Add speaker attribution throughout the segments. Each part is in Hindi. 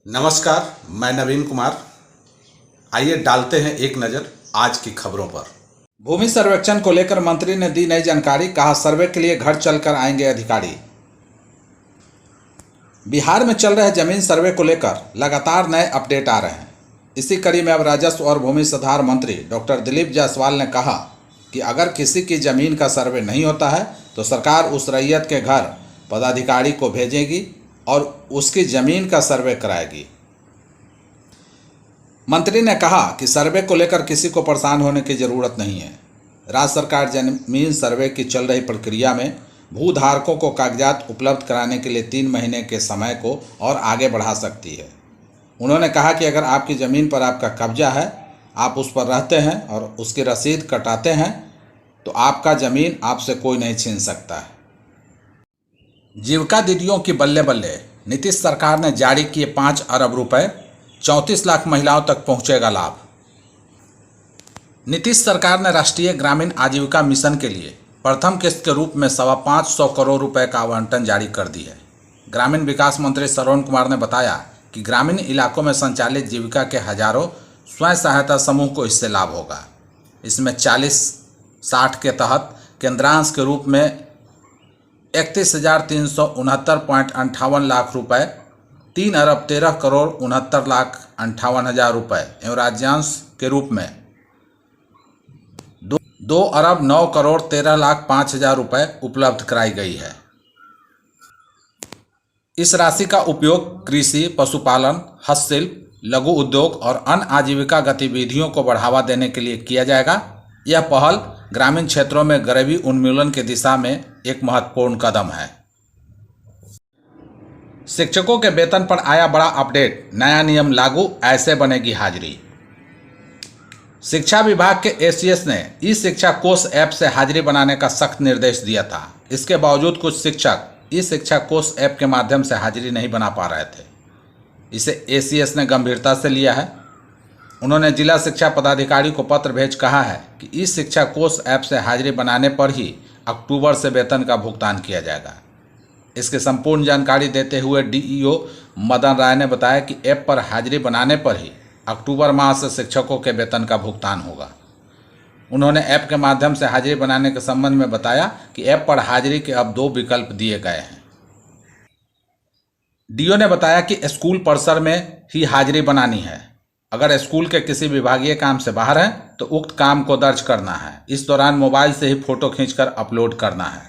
Speaker 1: नमस्कार, मैं नवीन कुमार। आइए डालते हैं एक नज़र आज की खबरों पर।
Speaker 2: भूमि सर्वेक्षण को लेकर मंत्री ने दी नई जानकारी, कहा सर्वे के लिए घर चलकर आएंगे अधिकारी। बिहार में चल रहे जमीन सर्वे को लेकर लगातार नए अपडेट आ रहे हैं। इसी कड़ी में अब राजस्व और भूमि सुधार मंत्री डॉक्टर दिलीप जायसवाल ने कहा कि अगर किसी की जमीन का सर्वे नहीं होता है तो सरकार उस रैयत के घर पदाधिकारी को भेजेगी और उसकी जमीन का सर्वे कराएगी। मंत्री ने कहा कि सर्वे को लेकर किसी को परेशान होने की ज़रूरत नहीं है। राज्य सरकार जमीन सर्वे की चल रही प्रक्रिया में भूधारकों को कागजात उपलब्ध कराने के लिए 3 महीने के समय को और आगे बढ़ा सकती है। उन्होंने कहा कि अगर आपकी ज़मीन पर आपका कब्जा है, आप उस पर रहते हैं और उसकी रसीद कटाते हैं तो आपका ज़मीन आपसे कोई नहीं छीन सकता है। जीविका दीदियों की बल्ले बल्ले, नीतीश सरकार ने जारी किए 5 अरब रुपए, 34 लाख महिलाओं तक पहुंचेगा लाभ। नीतीश सरकार ने राष्ट्रीय ग्रामीण आजीविका मिशन के लिए प्रथम किस्त के रूप में 525 करोड़ रुपए का आवंटन जारी कर दी है। ग्रामीण विकास मंत्री श्रवण कुमार ने बताया कि ग्रामीण इलाकों में संचालित जीविका के हजारों स्वयं सहायता समूह को इससे लाभ होगा। इसमें 40-60 के तहत केंद्रांश के रूप में 31,369.58 लाख रुपए, 3 अरब 13 करोड़ 69 लाख 58 हजार रुपये एवं राज्यांश के रूप में 2 अरब 9 करोड़ 13 लाख 5 हजार रुपये उपलब्ध कराई गई है। इस राशि का उपयोग कृषि, पशुपालन, हस्तशिल्प, लघु उद्योग और अन्य आजीविका गतिविधियों को बढ़ावा देने के लिए किया जाएगा। यह पहल ग्रामीण क्षेत्रों में गरीबी उन्मूलन की दिशा में एक महत्वपूर्ण कदम है। शिक्षकों के वेतन पर आया बड़ा अपडेट, नया नियम लागू, ऐसे बनेगी हाजिरी। शिक्षा विभाग के एसीएस ने ई शिक्षा कोष ऐप से हाजिरी बनाने का सख्त निर्देश दिया था। इसके बावजूद कुछ शिक्षक ई शिक्षा कोष ऐप के माध्यम से हाजिरी नहीं बना पा रहे थे। इसे एसीएस ने गंभीरता से लिया है। उन्होंने जिला शिक्षा पदाधिकारी को पत्र भेज कहा है कि ई शिक्षा कोष ऐप से हाजिरी बनाने पर ही अक्टूबर से वेतन का भुगतान किया जाएगा। इसकी संपूर्ण जानकारी देते हुए डीईओ मदन राय ने बताया कि ऐप पर हाजिरी बनाने पर ही अक्टूबर माह से शिक्षकों के वेतन का भुगतान होगा। उन्होंने ऐप के माध्यम से हाजिरी बनाने के संबंध में बताया कि ऐप पर हाजिरी के अब 2 विकल्प दिए गए हैं। डीओ ने बताया कि स्कूल परिसर में ही हाजिरी बनानी है। अगर स्कूल के किसी विभागीय काम से बाहर है तो उक्त काम को दर्ज करना है। इस दौरान मोबाइल से ही फोटो खींचकर अपलोड करना है।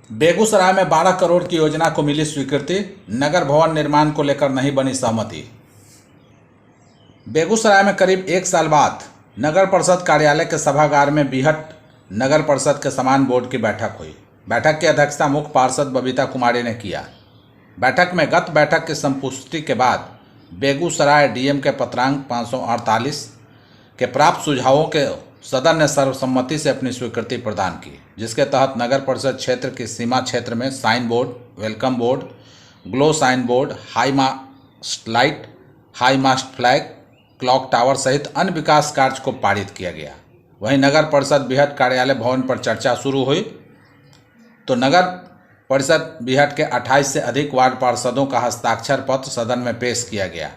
Speaker 2: बेगूसराय में 12 करोड़ की योजना को मिली स्वीकृति, नगर भवन निर्माण को लेकर नहीं बनी सहमति। बेगूसराय में करीब 1 साल बाद नगर परिषद कार्यालय के सभागार में बीहट नगर परिषद के समान बोर्ड की बैठक हुई। बैठक की अध्यक्षता मुख्य पार्षद बबीता कुमारी ने किया। बैठक में गत बैठक की संपुष्टि के बाद बेगूसराय डीएम के पत्रांक 548 के प्राप्त सुझावों के सदन ने सर्वसम्मति से अपनी स्वीकृति प्रदान की, जिसके तहत नगर परिषद क्षेत्र की सीमा क्षेत्र में sign board, welcome board, glow sign board, high mast light, high mast flag, clock tower सहित अन्य विकास कार्य को पारित किया गया। वहीं नगर परिषद बीहट कार्यालय भवन पर चर्चा शुरू हुई तो नगर परिषद बीहट के 28 से अधिक वार्ड पार्षदों का हस्ताक्षर पत्र सदन में पेश किया गया।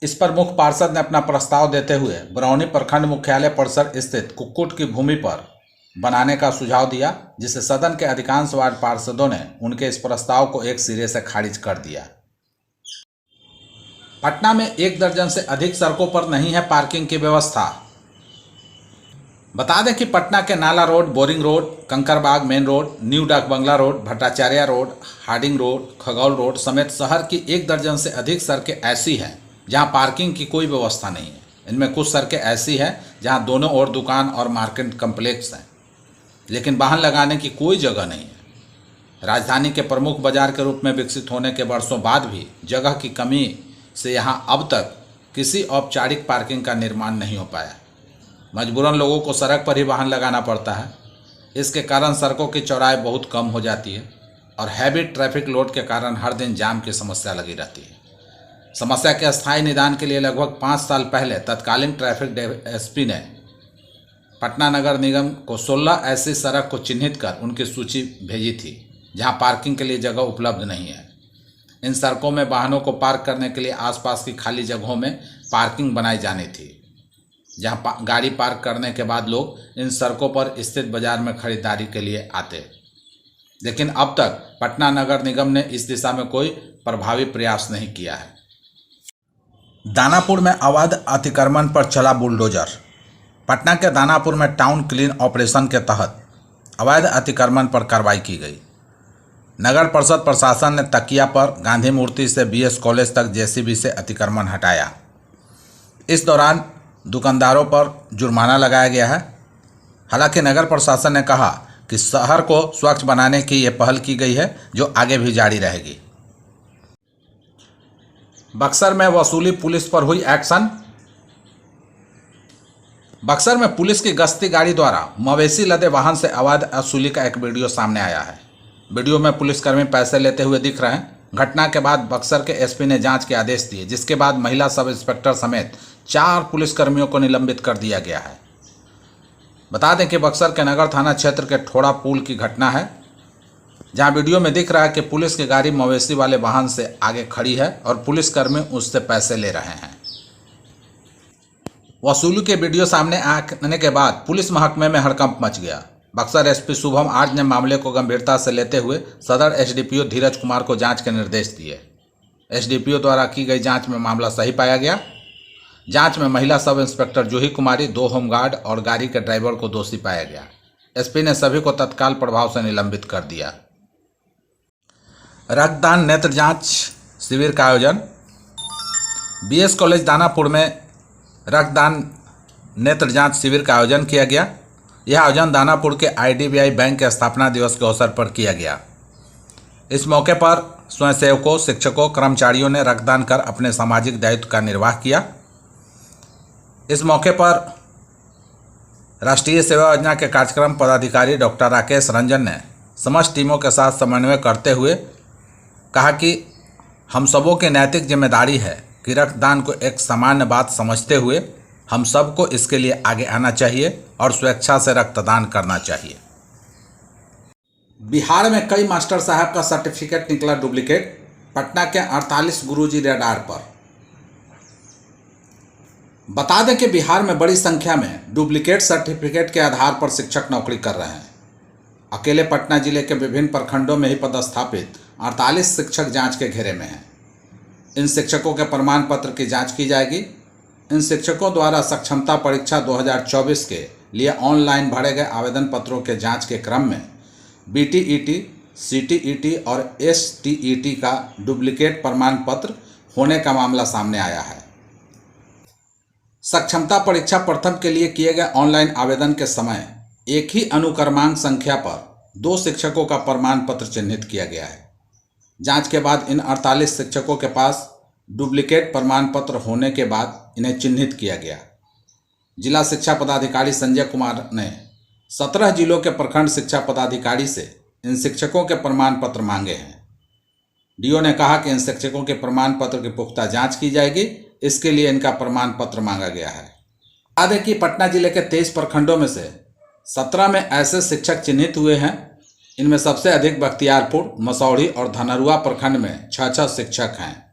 Speaker 2: इस पर मुख्य पार्षद ने अपना प्रस्ताव देते हुए बरौनी प्रखंड मुख्यालय परिसर स्थित कुक्कुट की भूमि पर बनाने का सुझाव दिया, जिसे सदन के अधिकांश वार्ड पार्षदों ने उनके इस प्रस्ताव को एक सिरे से खारिज कर दिया। पटना में 1 दर्जन से अधिक सड़कों पर नहीं है पार्किंग की व्यवस्था। बता दें कि पटना के Nala road, boring road, Kankarbagh main road, new Dak Bungalow road, Bhattacharya road, Harding road, Khagaul road समेत शहर की 1 दर्जन से अधिक सड़कें ऐसी हैं जहां पार्किंग की कोई व्यवस्था नहीं है। इनमें कुछ सड़कें ऐसी हैं जहां दोनों ओर दुकान और मार्केट कम्प्लेक्स हैं, लेकिन वाहन लगाने की कोई जगह नहीं है। राजधानी के प्रमुख बाजार के रूप में विकसित होने के वर्षों बाद भी जगह की कमी से यहां अब तक किसी औपचारिक पार्किंग का निर्माण नहीं हो पाया। मजबूरन लोगों को सड़क पर ही वाहन लगाना पड़ता है। इसके कारण सड़कों की चौड़ाई बहुत कम हो जाती है और हैवी ट्रैफिक लोड के कारण हर दिन जाम की समस्या लगी रहती है। समस्या के अस्थायी निदान के लिए लगभग 5 साल पहले तत्कालीन ट्रैफिक एसपी ने पटना नगर निगम को 16 ऐसी सड़क को चिन्हित कर उनकी सूची भेजी थी जहां पार्किंग के लिए जगह उपलब्ध नहीं है। इन सड़कों में वाहनों को पार्क करने के लिए आसपास की खाली जगहों में पार्किंग बनाई जानी थी, जहां गाड़ी पार्क करने के बाद लोग इन सड़कों पर स्थित बाजार में खरीदारी के लिए आते। लेकिन अब तक पटना नगर निगम ने इस दिशा में कोई प्रभावी प्रयास नहीं किया है। दानापुर में अवैध अतिक्रमण पर चला बुलडोजर। पटना के दानापुर में टाउन क्लीन ऑपरेशन के तहत अवैध अतिक्रमण पर कार्रवाई की गई। नगर परिषद प्रशासन ने तकिया पर गांधी मूर्ति से बीएस कॉलेज तक जेसीबी से अतिक्रमण हटाया। इस दौरान दुकानदारों पर जुर्माना लगाया गया है। हालांकि नगर प्रशासन ने कहा कि शहर को स्वच्छ बनाने की ये पहल की गई है, जो आगे भी जारी रहेगी। बक्सर में वसूली पुलिस पर हुई एक्शन। बक्सर में पुलिस की गश्ती गाड़ी द्वारा मवेशी लदे वाहन से अवैध वसूली का एक वीडियो सामने आया है। वीडियो में पुलिसकर्मी पैसे लेते हुए दिख रहे हैं। घटना के बाद बक्सर के एसपी ने जांच के आदेश दिए, जिसके बाद महिला सब इंस्पेक्टर समेत 4 पुलिसकर्मियों को निलंबित कर दिया गया है। बता दें कि बक्सर के नगर थाना क्षेत्र के ठोड़ा पुल की घटना है, जहां वीडियो में दिख रहा है कि पुलिस की गाड़ी मवेशी वाले वाहन से आगे खड़ी है और पुलिसकर्मी उससे पैसे ले रहे हैं। वसूली के वीडियो सामने आने के बाद पुलिस महकमे में हड़कंप मच गया। बक्सर एसपी शुभम आज ने मामले को गंभीरता से लेते हुए सदर एसडीपीओ धीरज कुमार को जांच के निर्देश दिए। एसडीपीओ द्वारा की गई जांच में मामला सही पाया गया। जांच में महिला sub inspector Juhi Kumari, 2 home guard और गाड़ी के ड्राइवर को दोषी पाया गया। एसपी ने सभी को तत्काल प्रभाव से निलंबित कर दिया। रक्तदान नेत्र जांच शिविर का आयोजन। बीएस कॉलेज दानापुर में रक्तदान नेत्र जांच शिविर का आयोजन किया गया। यह आयोजन दानापुर के आईडीबीआई बैंक के स्थापना दिवस के अवसर पर किया गया। इस मौके पर स्वयंसेवकों, शिक्षकों, कर्मचारियों ने रक्तदान कर अपने सामाजिक दायित्व का निर्वाह किया। इस मौके पर राष्ट्रीय सेवा योजना के कार्यक्रम पदाधिकारी डॉक्टर राकेश रंजन ने समस्त टीमों के साथ समन्वय करते हुए कहा कि हम सबों की नैतिक जिम्मेदारी है कि रक्तदान को एक सामान्य बात समझते हुए हम सबको इसके लिए आगे आना चाहिए और स्वेच्छा से रक्तदान करना चाहिए। बिहार में कई मास्टर साहब का सर्टिफिकेट निकला डुप्लीकेट। पटना के 48 गुरुजी रडार पर। बता दें कि बिहार में बड़ी संख्या में डुप्लीकेट सर्टिफिकेट के आधार पर शिक्षक नौकरी कर रहे हैं। अकेले पटना जिले के विभिन्न प्रखंडों में ही पदस्थापित 48 शिक्षक जांच के घेरे में हैं। इन शिक्षकों के प्रमाण पत्र की जांच की जाएगी। इन शिक्षकों द्वारा सक्षमता परीक्षा 2024 के लिए ऑनलाइन भरे गए आवेदन पत्रों के जांच के क्रम में बीटीईटी, सीटीईटी और एसटीईटी का डुप्लीकेट प्रमाण पत्र होने का मामला सामने आया है। सक्षमता परीक्षा प्रथम के लिए किए गए ऑनलाइन आवेदन के समय एक ही अनुक्रमांक संख्या पर 2 शिक्षकों का प्रमाण पत्र चिन्हित किया गया है। जांच के बाद इन 48 शिक्षकों के पास डुप्लीकेट प्रमाण पत्र होने के बाद इन्हें चिन्हित किया गया। जिला शिक्षा पदाधिकारी संजय कुमार ने 17 जिलों के प्रखंड शिक्षा पदाधिकारी से इन शिक्षकों के प्रमाण पत्र मांगे हैं। डीओ ने कहा कि इन शिक्षकों के प्रमाण पत्र की पुख्ता जांच की जाएगी। इसके लिए इनका प्रमाण पत्र मांगा गया है। बता दें कि पटना जिले के 23 प्रखंडों में से 17 में ऐसे शिक्षक चिन्हित हुए हैं। इनमें सबसे अधिक बख्तियारपुर, मसौढ़ी और धनरुआ प्रखंड में 6-6 शिक्षक हैं।